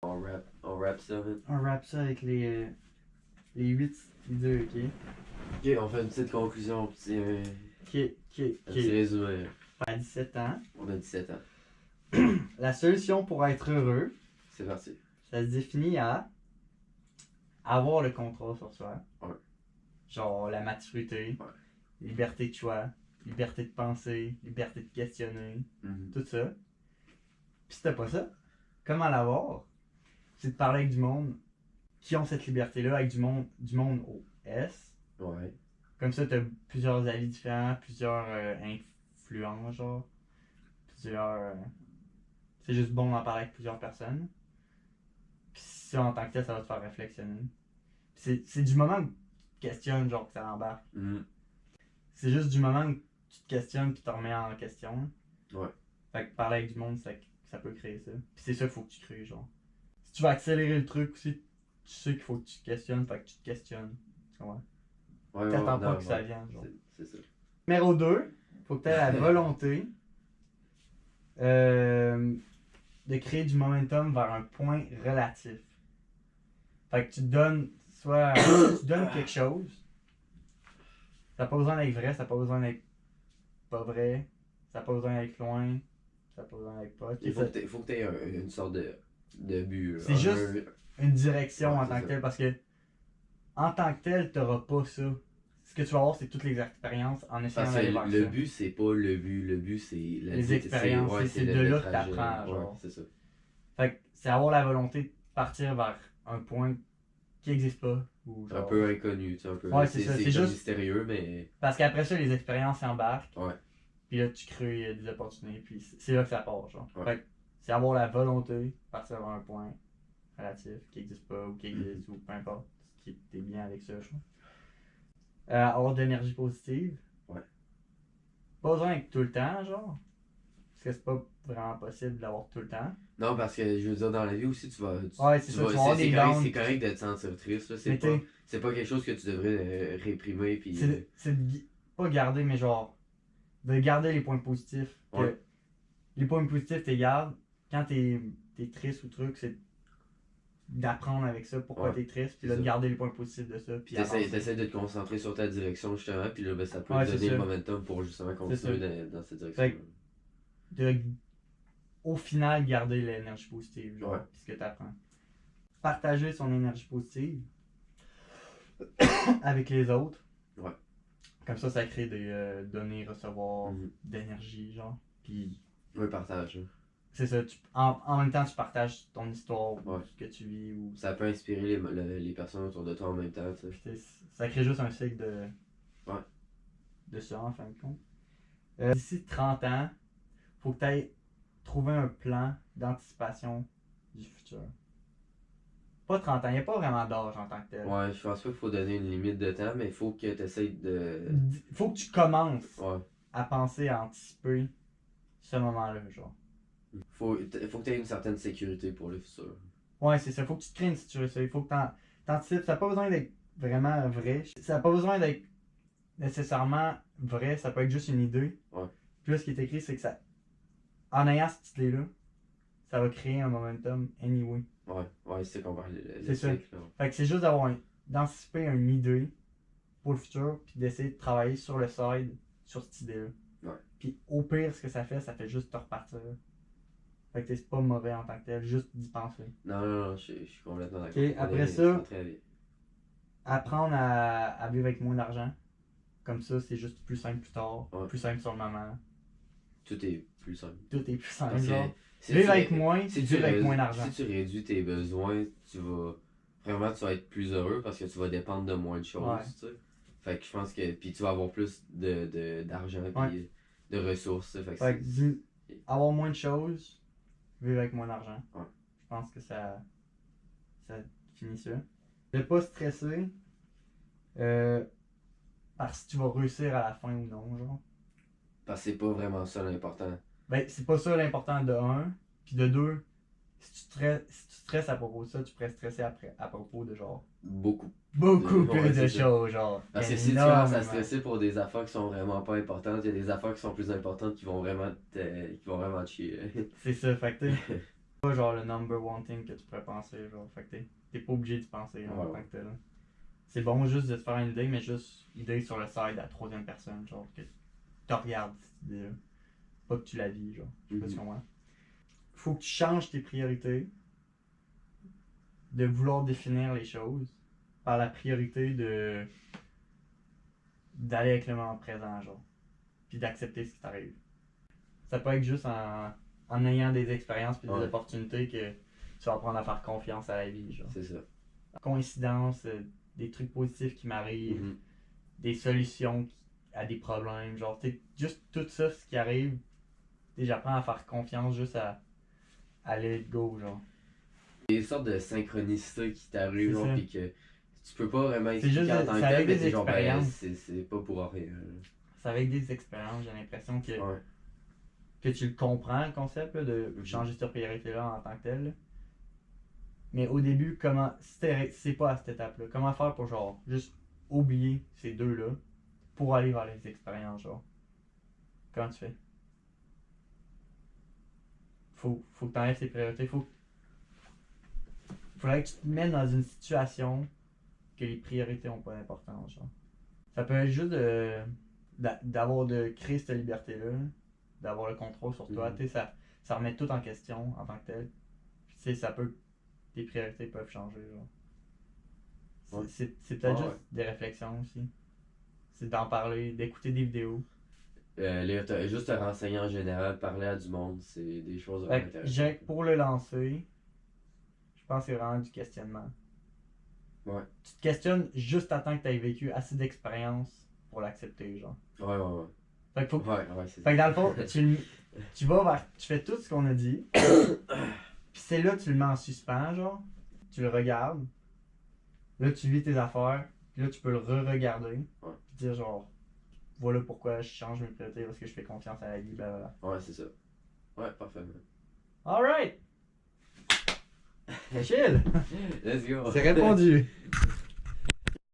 On rap ça, man. On wrap ça avec les 8 idées, ok? Ok, on fait une petite conclusion, petit, Ok. un petit résumé. À 17 ans, On a 17 ans. la solution pour être heureux, C'est parti. ça se définit à avoir le contrôle sur soi. Ouais. Genre la maturité, Ouais. liberté de choix, liberté de penser, liberté de questionner, tout ça. Puis si t'as pas ça, comment l'avoir? C'est de parler avec du monde qui ont cette liberté-là, avec du monde au S. Ouais. Comme ça, t'as plusieurs avis différents, plusieurs influences, genre. Plusieurs. C'est juste bon d'en parler avec plusieurs personnes. Puis ça, en tant que tel, ça va te faire réflexionner. C'est du moment où tu te questionnes, genre, que ça embarque. C'est juste du moment où tu te questionnes puis tu te remets en question. Ouais. Fait que parler avec du monde, ça peut créer ça. Puis c'est ça qu'il faut que tu crées, genre. Si tu veux accélérer le truc aussi, tu sais qu'il faut que tu te questionnes, fait que tu te questionnes. Tu comprends? Ouais, T'attends pas non, que ça vienne, genre. C'est ça. Numéro 2, faut que tu aies la volonté de créer du momentum vers un point relatif. Fait que tu te donnes soit tu donnes quelque chose. Ça n'a pas besoin d'être vrai, ça n'a pas besoin d'être pas vrai, ça n'a pas besoin d'être loin, ça n'a pas besoin d'être pas. Il faut que tu aies une sorte de but. C'est juste une direction Ouais, en tant que telle, parce que en tant que tel, tu n'auras pas ça. Ce que tu vas avoir, c'est toutes les expériences en essayant d'aller vers ça. Le but, c'est pas le but. Le but, c'est les expériences. C'est de là que tu apprends. Genre. Ouais, c'est ça. Fait que c'est avoir la volonté de partir vers un point qui n'existe pas. Ou genre... Un peu inconnu, tu sais, un peu. Ouais, c'est ça. C'est juste mystérieux, mais. Parce qu'après ça, les expériences embarquent. Ouais. Puis là, tu crées des opportunités. Puis c'est là que ça part, genre. Ouais. Fait que c'est avoir la volonté de partir vers un point relatif qui n'existe pas ou qui existe ou peu importe. Ce qui est bien avec ça, je trouve. Avoir de l'énergie positive. Ouais. Pas besoin d'être tout le temps, genre. Parce que c'est pas vraiment possible d'avoir tout le temps. Non, parce que je veux dire, dans la vie aussi, tu vas. Ouais, c'est ça. Tu vas avoir des downs. C'est correct de te sentir triste, là. C'est pas quelque chose que tu devrais réprimer. Puis... C'est de pas garder, mais genre. De garder les points positifs. Ouais. Les points positifs, tu les gardes. Quand t'es triste ou truc, c'est d'apprendre avec ça pourquoi t'es triste, puis là de garder les points positifs de ça. Puis t'essaies de te concentrer sur ta direction justement, puis là ben, ça peut te donner le momentum pour justement continuer dans cette direction. Au final, garder l'énergie positive, genre, puis ce que tu apprends. Partager son énergie positive avec les autres. Ouais. Comme ça crée des donner, recevoir d'énergie, genre. Puis. Oui, partage. C'est ça, en même temps, tu partages ton histoire, ou ce que tu vis. Ou... Ça peut inspirer les personnes autour de toi en même temps, tu sais. Ça crée juste un cycle de ça, en fin de compte. D'ici 30 ans, faut que tu ailles trouver un plan d'anticipation du futur. Pas 30 ans, il n'y a pas vraiment d'âge en tant que tel. Ouais, je pense pas qu'il faut donner une limite de temps, mais il faut que tu essaies de. Faut que tu commences à penser, à anticiper ce moment-là, genre. Faut que tu aies une certaine sécurité pour le futur. Ouais, c'est ça. Faut que tu te crées une sécurité. Il faut que t'anticipes. Ça n'a pas besoin d'être vraiment vrai. Ça n'a pas besoin d'être nécessairement vrai. Ça peut être juste une idée. Ouais. Puis là, ce qui est écrit, c'est que ça. En ayant cette idée-là, ça va créer un momentum anyway. Ouais, c'est qu'on va c'est ça. Fait que c'est juste d'anticiper une idée pour le futur, puis d'essayer de travailler sur le side, sur cette idée-là. Ouais. Puis au pire, ce que ça fait juste te repartir. Fait que c'est pas mauvais en tant que tel, juste d'y penser. Non, je suis complètement d'accord. Okay, après ça, apprendre à vivre avec moins d'argent. Comme ça, c'est juste plus simple plus tard, plus simple sur le moment. Tout est plus simple. Tout est plus simple. Vivre avec moins, vivre avec moins d'argent. Si tu réduis tes besoins, tu vas être plus heureux parce que tu vas dépendre de moins de choses. Tu sais. Fait que je pense que. Puis tu vas avoir plus d'argent et de ressources. Fait que avoir moins de choses, vivre avec moins d'argent. Ouais. Je pense que ça finit ça. Ne pas stresser parce que tu vas réussir à la fin ou non, genre. Parce que c'est pas vraiment ça l'important. Ben, c'est pas ça l'important de 1. Puis de 2, si tu stresses à propos de ça, tu pourrais stresser à propos de genre. Beaucoup plus de choses, genre. Parce que si tu commences à stresser pour des affaires qui sont vraiment pas importantes, il y a des affaires qui sont plus importantes qui vont vraiment te chier. C'est ça, fait que Pas genre le number one thing que tu pourrais penser, genre. Fait que t'es pas obligé d'y penser en tant que tel. C'est bon juste de te faire une idée, mais juste idée sur le side à la troisième personne, genre que tu regardes cette idée-là. Pas que tu la vis, genre. Je sais pas si tu comprends. Faut que tu changes tes priorités de vouloir définir les choses par la priorité d'aller avec le moment présent, genre. Puis d'accepter ce qui t'arrive. Ça peut être juste en ayant des expériences puis des opportunités que tu vas apprendre à faire confiance à la vie, genre. C'est ça. Coïncidence, des trucs positifs qui m'arrivent, des solutions à des problèmes, genre, juste tout ça, ce qui arrive, j'apprends à faire confiance juste à let it go, genre. Des sortes de synchronicité qui t'arrivent, genre, pis que tu peux pas vraiment expliquer en tant que tel, mais c'est genre, expériences. c'est pas pour rien. C'est avec des expériences, j'ai l'impression que tu le comprends, le concept, là, de changer cette priorité-là en tant que tel. Mais au début, c'est pas à cette étape-là. Comment faire pour, genre, juste oublier ces deux-là pour aller vers les expériences, genre. Comment tu fais? Faut que t'enlèves tes priorités. Faudrait que tu te mettes dans une situation que les priorités ont pas d'importance, genre. Ça peut être juste de créer cette liberté-là, d'avoir le contrôle sur toi. Tu sais, ça remet tout en question en tant que tel. Puis, tu sais, tes priorités peuvent changer, genre. C'est peut-être juste des réflexions aussi. C'est d'en parler, d'écouter des vidéos. Juste te renseigner en général, parler à du monde, c'est des choses vraiment intéressantes. Pour le lancer, je pense que c'est vraiment du questionnement. Ouais. Tu te questionnes juste à temps que tu aies vécu assez d'expérience pour l'accepter, genre. Ouais. Fait que, c'est fait que dans le fond, tu vas tu fais tout ce qu'on a dit, puis c'est là que tu le mets en suspens, genre. Tu le regardes, là tu vis tes affaires, puis là tu peux le re-regarder, puis dire genre, voilà pourquoi je change mes priorités, parce que je fais confiance à la vie, blablabla. Ouais, c'est ça. Ouais, parfait. Alright! Chill! Let's go! C'est répondu!